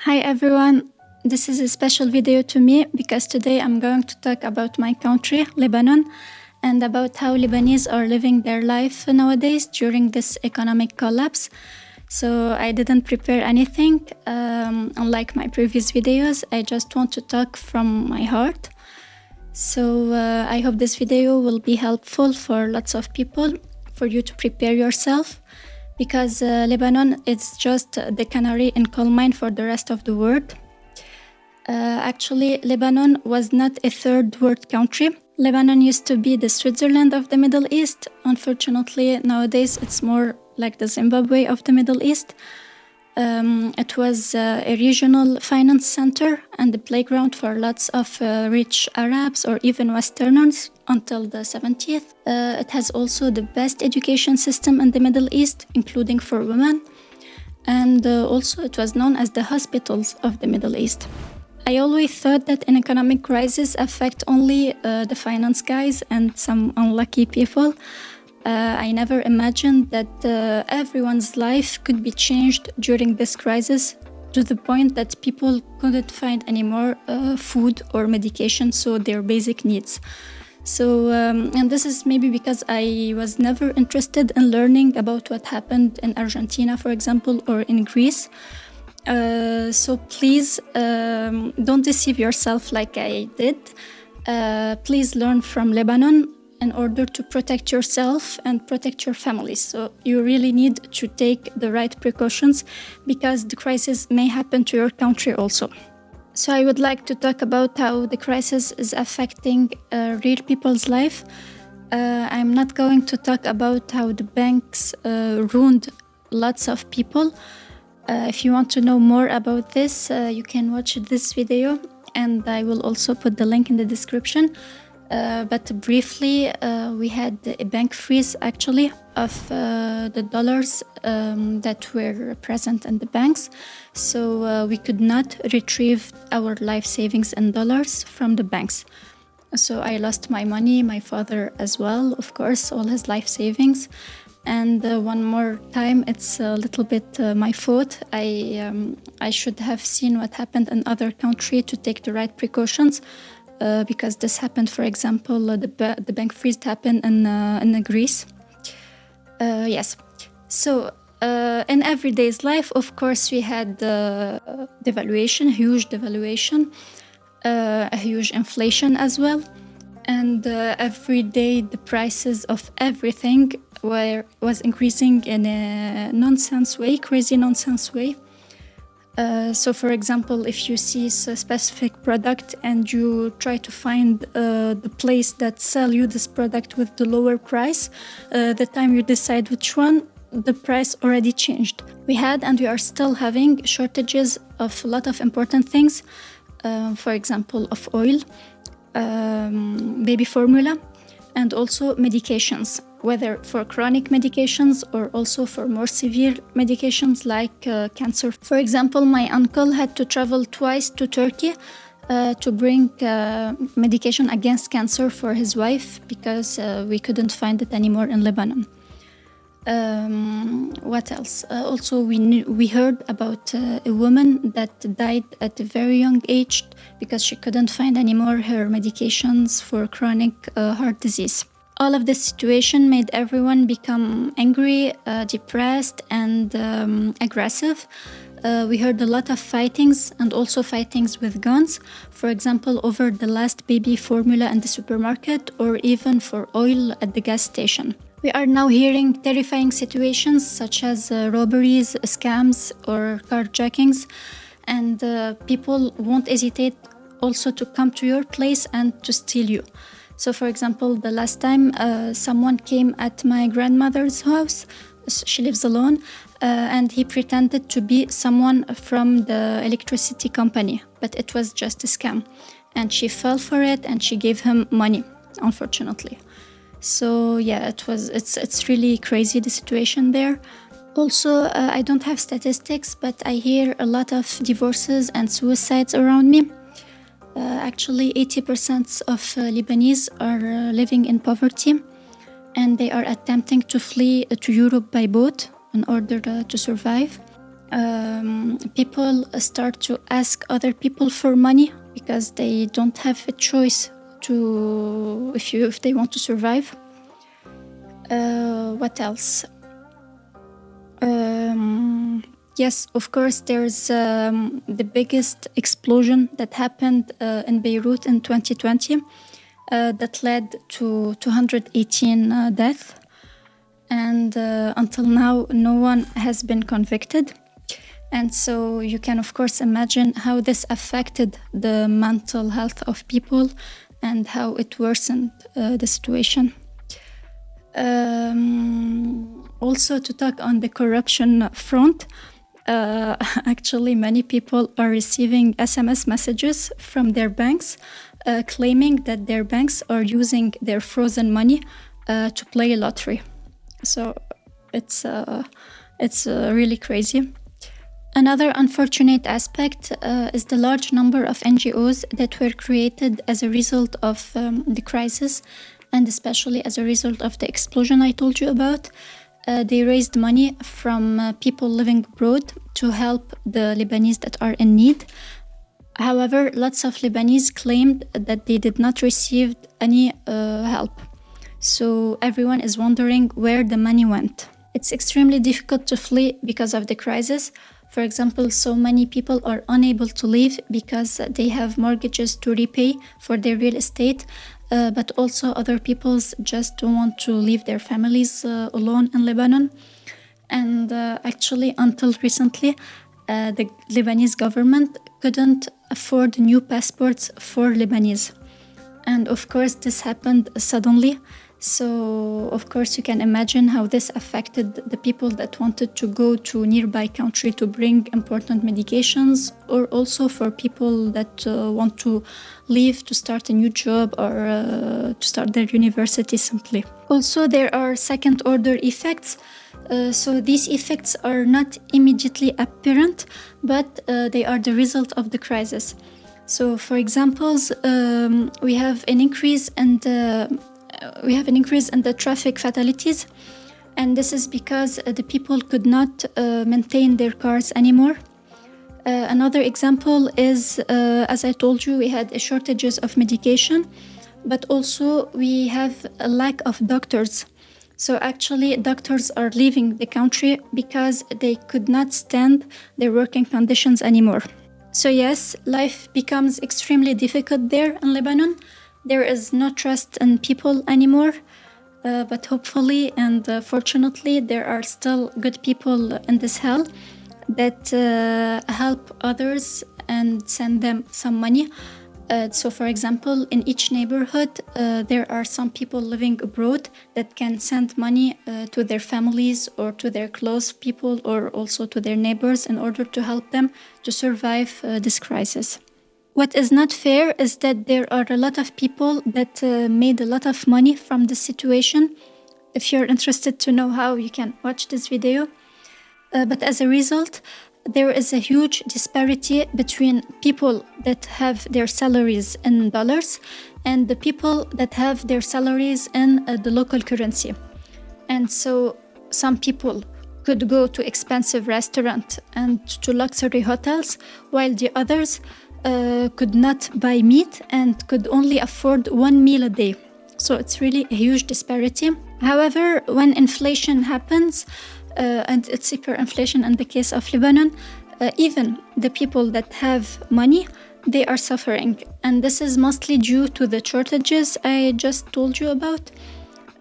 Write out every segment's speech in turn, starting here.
Hi everyone, this is a special video to me because today I'm going to talk about my country, Lebanon, and about how Lebanese are living their life nowadays during this economic collapse. So I didn't prepare anything, unlike my previous videos. I just want to talk from my heart. So I hope this video will be helpful for lots of people, for you to prepare yourself, because Lebanon is just the Canary in Coalmine for the rest of the world. Actually, Lebanon was not a third world country. Lebanon used to be the Switzerland of the Middle East. Unfortunately, nowadays it's more like the Zimbabwe of the Middle East. It was a regional finance center and a playground for lots of rich Arabs or even Westerners until the 70th. It has also the best education system in the Middle East, including for women. And also it was known as the hospitals of the Middle East. I always thought that an economic crisis affect only the finance guys and some unlucky people. I never imagined that everyone's life could be changed during this crisis, to the point that people couldn't find any more food or medication, so their basic needs. So, and this is maybe because I was never interested in learning about what happened in Argentina, for example, or in Greece. So please don't deceive yourself like I did. Please learn from Lebanon in order to protect yourself and protect your families. So you really need to take the right precautions because the crisis may happen to your country also. So I would like to talk about how the crisis is affecting real people's life. I'm not going to talk about how the banks ruined lots of people. If you want to know more about this, you can watch this video, and I will also put the link in the description. But briefly, we had a bank freeze actually of the dollars that were present in the banks. So we could not retrieve our life savings in dollars from the banks. So I lost my money, my father as well, of course, all his life savings. And one more time, it's a little bit my fault. I should have seen what happened in other countries to take the right precautions. Because this happened, for example, the bank freeze happened in Greece. Yes. So in everyday's life, of course, we had devaluation, huge devaluation, a huge inflation as well. And every day the prices of everything was increasing in a crazy nonsense way. So, for example, if you see a specific product and you try to find the place that sell you this product with the lower price, the time you decide which one, the price already changed. We had and we are still having shortages of a lot of important things, for example, of oil, baby formula, and also medications, whether for chronic medications or also for more severe medications like cancer. For example, my uncle had to travel twice to Turkey to bring medication against cancer for his wife because we couldn't find it anymore in Lebanon. What else? Also, we heard about a woman that died at a very young age because she couldn't find anymore her medications for chronic heart disease. All of this situation made everyone become angry, depressed, and aggressive. We heard a lot of fightings and also fightings with guns, for example, over the last baby formula in the supermarket or even for oil at the gas station. We are now hearing terrifying situations such as robberies, scams, or carjackings, and people won't hesitate also to come to your place and to steal you. So, for example, the last time someone came at my grandmother's house, she lives alone, and he pretended to be someone from the electricity company, but it was just a scam. And she fell for it and she gave him money, unfortunately. So yeah, it's really crazy, the situation there. Also, I don't have statistics, but I hear a lot of divorces and suicides around me. Actually, 80% of Lebanese are living in poverty, and they are attempting to flee to Europe by boat in order to survive. People start to ask other people for money because they don't have a choice if they want to survive. What else? Yes, of course, there's the biggest explosion that happened in Beirut in 2020 that led to 218 deaths. And until now, no one has been convicted. And so you can, of course, imagine how this affected the mental health of people and how it worsened the situation. Also, to talk on the corruption front, actually many people are receiving SMS messages from their banks claiming that their banks are using their frozen money to play a lottery. So it's really crazy. Another unfortunate aspect is the large number of NGOs that were created as a result of the crisis, and especially as a result of the explosion I told you about. They raised money from people living abroad to help the Lebanese that are in need. However, lots of Lebanese claimed that they did not receive any help. So everyone is wondering where the money went. It's extremely difficult to flee because of the crisis. For example, so many people are unable to leave because they have mortgages to repay for their real estate. But also other people just don't want to leave their families alone in Lebanon. And actually, until recently, the Lebanese government couldn't afford new passports for Lebanese. And of course, this happened suddenly. So, of course, you can imagine how this affected the people that wanted to go to a nearby country to bring important medications, or also for people that want to leave to start a new job or to start their university simply. Also, there are second-order effects. So these effects are not immediately apparent, but they are the result of the crisis. So, for example, we have an increase in the traffic fatalities, and this is because the people could not maintain their cars anymore. Another example is, as I told you, we had shortages of medication, but also we have a lack of doctors. So actually, doctors are leaving the country because they could not stand their working conditions anymore. So yes, life becomes extremely difficult there in Lebanon. There is no trust in people anymore, but hopefully and fortunately, there are still good people in this hell that help others and send them some money. So for example, in each neighborhood, there are some people living abroad that can send money to their families or to their close people or also to their neighbors in order to help them to survive this crisis. What is not fair is that there are a lot of people that made a lot of money from this situation. If you're interested to know how, you can watch this video. But as a result, there is a huge disparity between people that have their salaries in dollars and the people that have their salaries in the local currency. And so some people could go to expensive restaurants and to luxury hotels, while the others could not buy meat and could only afford one meal a day. So it's really a huge disparity. However, when inflation happens, and it's hyperinflation in the case of Lebanon, even the people that have money, they are suffering. And this is mostly due to the shortages I just told you about.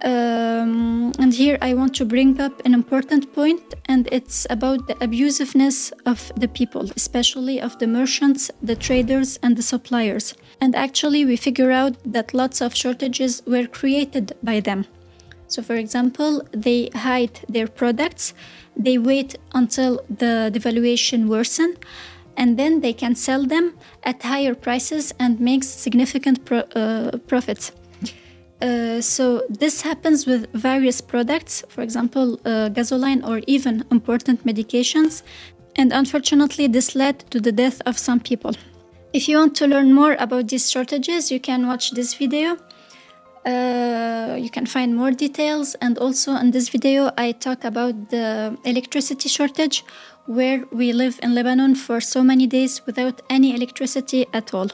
And here I want to bring up an important point, and it's about the abusiveness of the people, especially of the merchants, the traders, and the suppliers. And actually, we figure out that lots of shortages were created by them. So, for example, they hide their products, they wait until the devaluation worsens, and then they can sell them at higher prices and make significant profits. So this happens with various products, for example, gasoline or even important medications. And unfortunately, this led to the death of some people. If you want to learn more about these shortages, you can watch this video. You can find more details, and also in this video I talk about the electricity shortage, where we live in Lebanon for so many days without any electricity at all.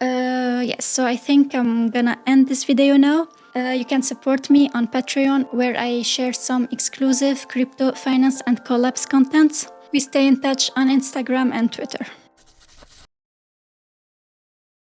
Yes, so I think I'm gonna end this video now. You can support me on Patreon, where I share some exclusive crypto, finance, and collabs contents. We stay in touch on Instagram and Twitter.